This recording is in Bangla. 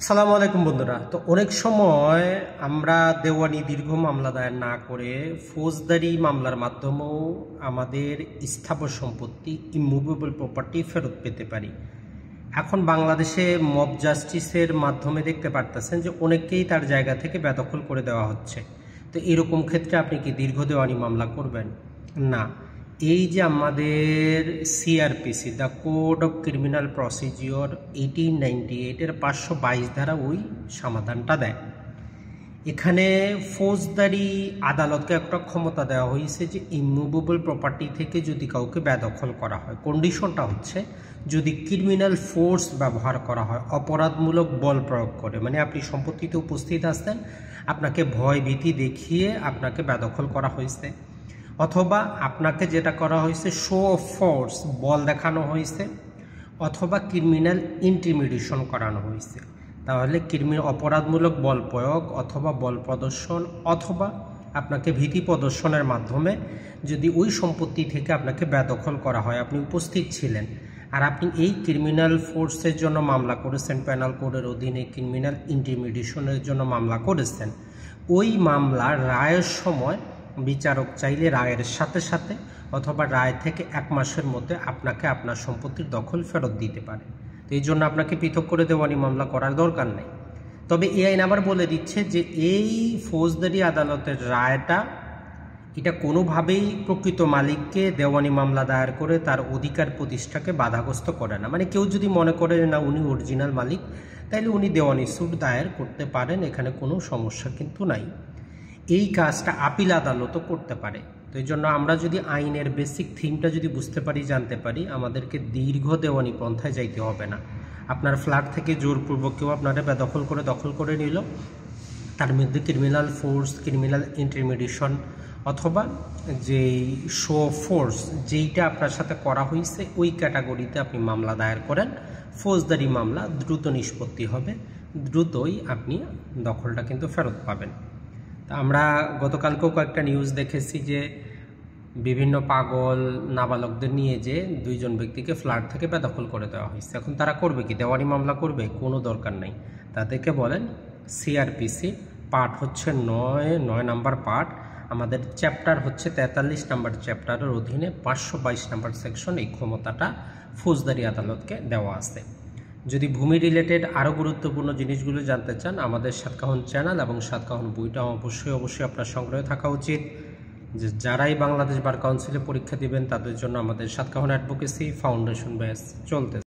সালামু আলাইকুম বন্ধুরা। তো অনেক সময় আমরা দেওয়ানি দীর্ঘ মামলা দায়ের না করে ফৌজদারি মামলার মাধ্যমেও আমাদের স্থাবর সম্পত্তি ইমুভেবল প্রপার্টি ফেরত পেতে পারি। এখন বাংলাদেশে মব জাস্টিসের মাধ্যমে দেখতে পারতেছেন যে অনেককেই তার জায়গা থেকে বেদখল করে দেওয়া হচ্ছে। তো এরকম ক্ষেত্রে আপনি কি দীর্ঘ দেওয়ানি মামলা করবেন? না। এই যে আমাদের CrPC the code of criminal procedure 1898-এর 522 ধারা ওই সমাধানটা দেয়। এখানে ফৌজদারি আদালতকে একটা ক্ষমতা দেওয়া হয়েছে যে ইমুভেবল প্রপার্টি থেকে যদি কাউকে বেদখল করা হয়, কন্ডিশনটা হচ্ছে যদি ক্রিমিনাল ফোর্স ব্যবহার করা হয়, অপরাধমূলক বল প্রয়োগ করে, মানে আপনি সম্পত্তিতে উপস্থিত আসতেন, আপনাকে ভয় ভীতি দেখিয়ে আপনাকে বেদখল করা হয়েছে, অথবা আপনাকে যেটা করা হয়েছে শো অফ ফোর্স বল দেখানো হয়েছে, অথবা ক্রিমিনাল ইন্টিমিডেশন করানো হয়েছে, তাহলে অপরাধমূলক বল প্রয়োগ অথবা বল প্রদর্শন অথবা আপনাকে ভীতি প্রদর্শনের মাধ্যমে যদি ওই সম্পত্তি থেকে আপনাকে বেদখল করা হয়, আপনি উপস্থিত ছিলেন আর আপনি এই ক্রিমিনাল ফোর্সের জন্য মামলা করেছেন, পেনাল কোডের অধীনে ক্রিমিনাল ইন্টিমিডেশনের জন্য মামলা করেছেন, ওই মামলার রায়ের সময় বিচারক চাইলে রায়ের সাথে সাথে অথবা রায় থেকে 1 মাসের মধ্যে আপনাকে আপনার সম্পত্তির দখল ফেরত দিতে পারে। তো এই জন্য আপনাকে পৃথক করে দেওয়ানি মামলা করার দরকার নেই। তবে এই আইন আবার বলে দিচ্ছে যে এই ফৌজদারি আদালতের রায়টা এটা কোনোভাবেই প্রকৃত মালিককে দেওয়ানি মামলা দায়ের করে তার অধিকার প্রতিষ্ঠাকে বাধাগ্রস্ত করে না। মানে কেউ যদি মনে করে না উনি অরিজিনাল মালিক, তাইলে উনি দেওয়ানি স্যুট দায়ের করতে পারেন, এখানে কোনো সমস্যা কিন্তু নাই। এই কাজটা আপিল আদালতও করতে পারে। তো এই জন্য আমরা যদি আইনের বেসিক থিমটা যদি বুঝতে পারি, জানতে পারি, আমাদেরকে দীর্ঘ দেওয়ানি পন্থায় যাইতে হবে না। আপনার ফ্ল্যাট থেকে জোরপূর্বক কেউ আপনারা দখল করে নিল, তার মধ্যে ক্রিমিনাল ফোর্স, ক্রিমিনাল ইন্টিমিডেশন অথবা যেই শো ফোর্স যেইটা আপনার সাথে করা হয়েছে ওই ক্যাটাগরিতে আপনি মামলা দায়ের করেন, ফৌজদারি মামলা দ্রুত নিষ্পত্তি হবে, দ্রুতই আপনি দখলটা কিন্তু ফেরত পাবেন। আমরা গতকালকেও কয়েকটা নিউজ দেখেছি যে বিভিন্ন পাগল নাবালকদের নিয়ে যে 2 জন ব্যক্তিকে ফ্ল্যাট থেকে বেদখল করে দেওয়া হয়েছে। এখন তারা করবে কি? দেওয়ানি মামলা করবে? কোনো দরকার নেই। তাদেরকে বলেন সিআরপিসি পার্ট হচ্ছে 9 নম্বর পার্ট, আমাদের চ্যাপ্টার হচ্ছে 43 নম্বর চ্যাপ্টারের অধীনে 522 নম্বর সেকশন, এই ক্ষমতাটা ফৌজদারি আদালতকে দেওয়া আছে। যদি ভূমি রিলেটেড আরও গুরুত্বপূর্ণ জিনিসগুলো জানতে চান, আমাদের সাতকাহন চ্যানেল এবং সাতকাহন বইটা অবশ্যই আপনার সংগ্রহে থাকা উচিত। যে যারাই বাংলাদেশ বার কাউন্সিলে পরীক্ষা দিবেন তাদের জন্য আমাদের সাতকাহন অ্যাডভোকেসি ফাউন্ডেশন ব্যাচ চলতেছে।